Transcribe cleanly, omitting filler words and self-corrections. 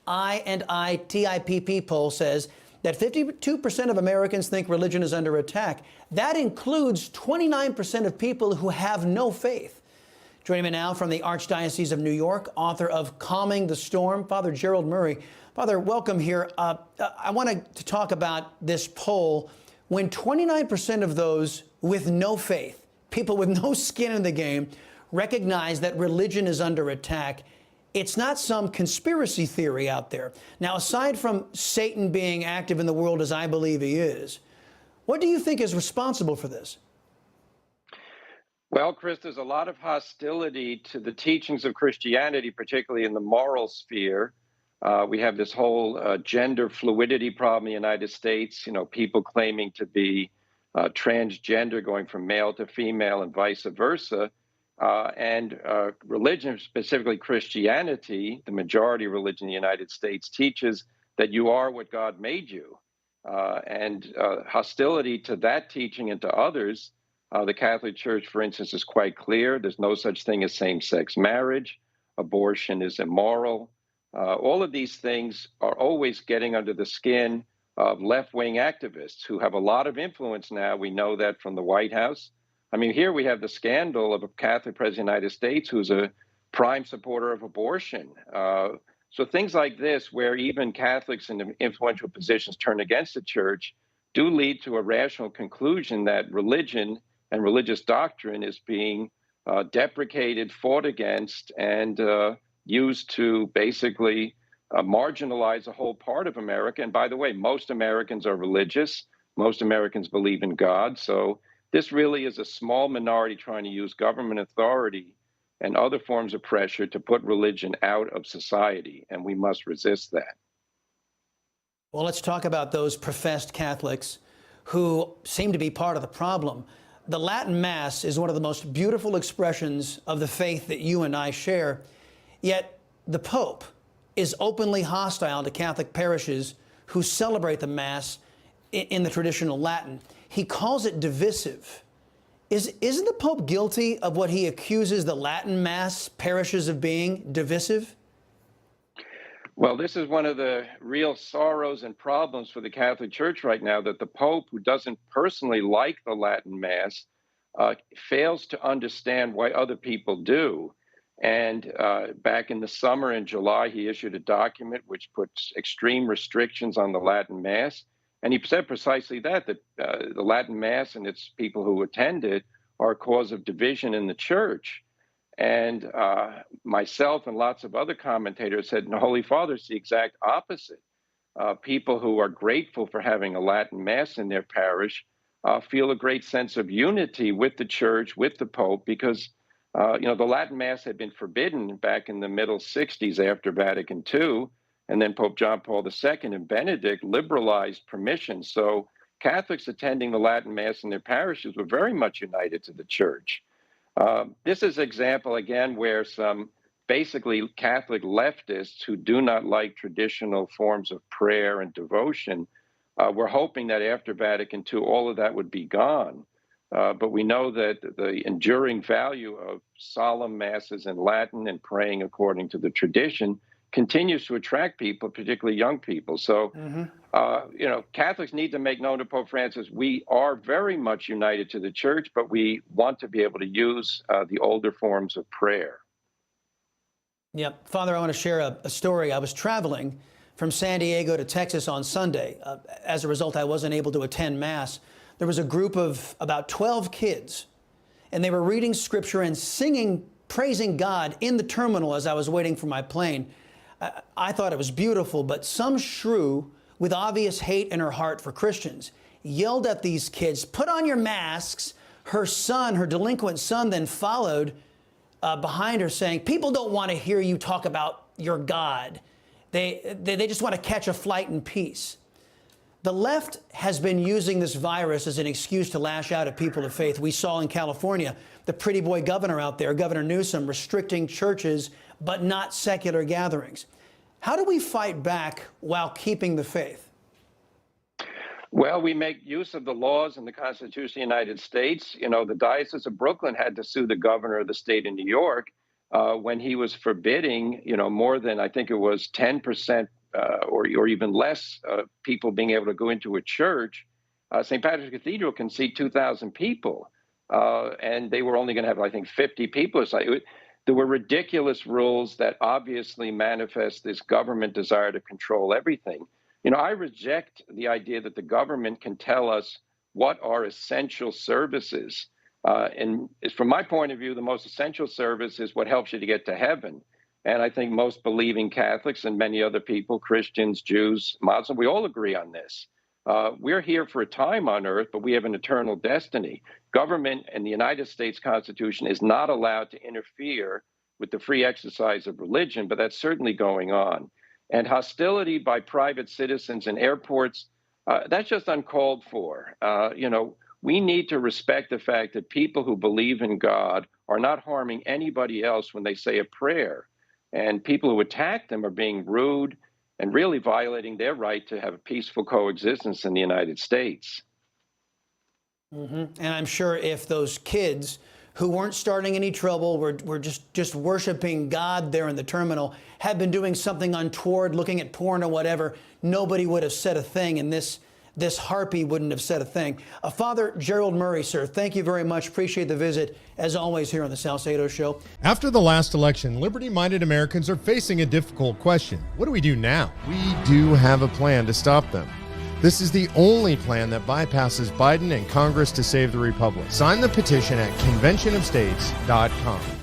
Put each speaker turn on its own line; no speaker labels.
I&I-TIPP poll says that 52% of Americans think religion is under attack. That includes 29% of people who have no faith. Joining me now from the Archdiocese of New York, author of Calming the Storm, Father Gerald Murray. Father, welcome here. I wanted to talk about this poll. When 29% of those with no faith, people with no skin in the game, recognize that religion is under attack, it's not some conspiracy theory out there. Now, aside from Satan being active in the world as I believe he is, what do you think is responsible for this?
Well, Chris, there's a lot of hostility to the teachings of Christianity, particularly in the moral sphere. We have this whole gender fluidity problem in the United States, people claiming to be transgender, going from male to female and vice versa. And religion, specifically Christianity, the majority religion in the United States, teaches that you are what God made you. And hostility to that teaching and to others, the Catholic Church, for instance, is quite clear. There's no such thing as same-sex marriage. Abortion is immoral. All of these things are always getting under the skin of left-wing activists who have a lot of influence now. We know that from the White House. I mean, here we have the scandal of a Catholic president of the United States who's a prime supporter of abortion. So things like this, where even Catholics in influential positions turn against the church, do lead to a rational conclusion that religion and religious doctrine is being deprecated, fought against, and used to basically marginalize a whole part of America. And by the way, most Americans are religious. Most Americans believe in God. So this really is a small minority trying to use government authority and other forms of pressure to put religion out of society, and we must resist that.
Well, let's talk about those professed Catholics who seem to be part of the problem. The Latin Mass is one of the most beautiful expressions of the faith that you and I share, yet the Pope is openly hostile to Catholic parishes who celebrate the Mass in the traditional Latin. He calls it divisive. Isn't the Pope guilty of what he accuses the Latin Mass parishes of being, divisive?
Well, this is one of the real sorrows and problems for the Catholic Church right now, that the Pope, who doesn't personally like the Latin Mass, fails to understand why other people do. And back in the summer, in July, he issued a document which puts extreme restrictions on the Latin Mass. And he said precisely that the Latin Mass and its people who attend it are a cause of division in the church. And myself and lots of other commentators said, no, Holy Father, it's the exact opposite. People who are grateful for having a Latin Mass in their parish feel a great sense of unity with the church, with the Pope, because the Latin Mass had been forbidden back in the middle 60s after Vatican II. And then Pope John Paul II and Benedict liberalized permission. So Catholics attending the Latin Mass in their parishes were very much united to the church. This is an example, again, where some basically Catholic leftists who do not like traditional forms of prayer and devotion were hoping that after Vatican II, all of that would be gone. But we know that the enduring value of solemn masses in Latin and praying according to the tradition continues to attract people, particularly young people. So, Catholics need to make known to Pope Francis, we are very much united to the church, but we want to be able to use the older forms of prayer.
Yeah, Father, I want to share a story. I was traveling from San Diego to Texas on Sunday. As a result, I wasn't able to attend Mass. There was a group of about 12 kids, and they were reading scripture and singing, praising God in the terminal as I was waiting for my plane. I thought it was beautiful, but some shrew with obvious hate in her heart for Christians yelled at these kids, "Put on your masks." Her son, her delinquent son, then followed behind her saying, "People don't want to hear you talk about your God. They just want to catch a flight in peace." The left has been using this virus as an excuse to lash out at people of faith. We saw in California, the pretty boy governor out there, Governor Newsom, restricting churches but not secular gatherings. How do we fight back while keeping the faith?
Well, we make use of the laws and the Constitution of the United States. The Diocese of Brooklyn had to sue the governor of the state of New York when he was forbidding, more than, I think it was 10% or even less people being able to go into a church. St. Patrick's Cathedral can seat 2,000 people, and they were only going to have, I think, 50 people. There were ridiculous rules that obviously manifest this government desire to control everything. You know, I reject the idea that the government can tell us what are essential services. And from my point of view, the most essential service is what helps you to get to heaven. And I think most believing Catholics and many other people, Christians, Jews, Muslims, we all agree on this. We're here for a time on earth, but we have an eternal destiny. Government and the United States Constitution is not allowed to interfere with the free exercise of religion, but that's certainly going on. And hostility by private citizens in airports, that's just uncalled for. We need to respect the fact that people who believe in God are not harming anybody else when they say a prayer. And people who attack them are being rude and really violating their right to have a peaceful coexistence in the United States.
Mm-hmm. And I'm sure if those kids who weren't starting any trouble, were just worshiping God there in the terminal, had been doing something untoward, looking at porn or whatever, nobody would have said a thing, and this harpy wouldn't have said a thing. Father Gerald Murray, sir, thank you very much. Appreciate the visit, as always, here on the Salcedo Show.
After the last election, liberty-minded Americans are facing a difficult question. What do we do now? We do have a plan to stop them. This is the only plan that bypasses Biden and Congress to save the republic. Sign the petition at conventionofstates.com.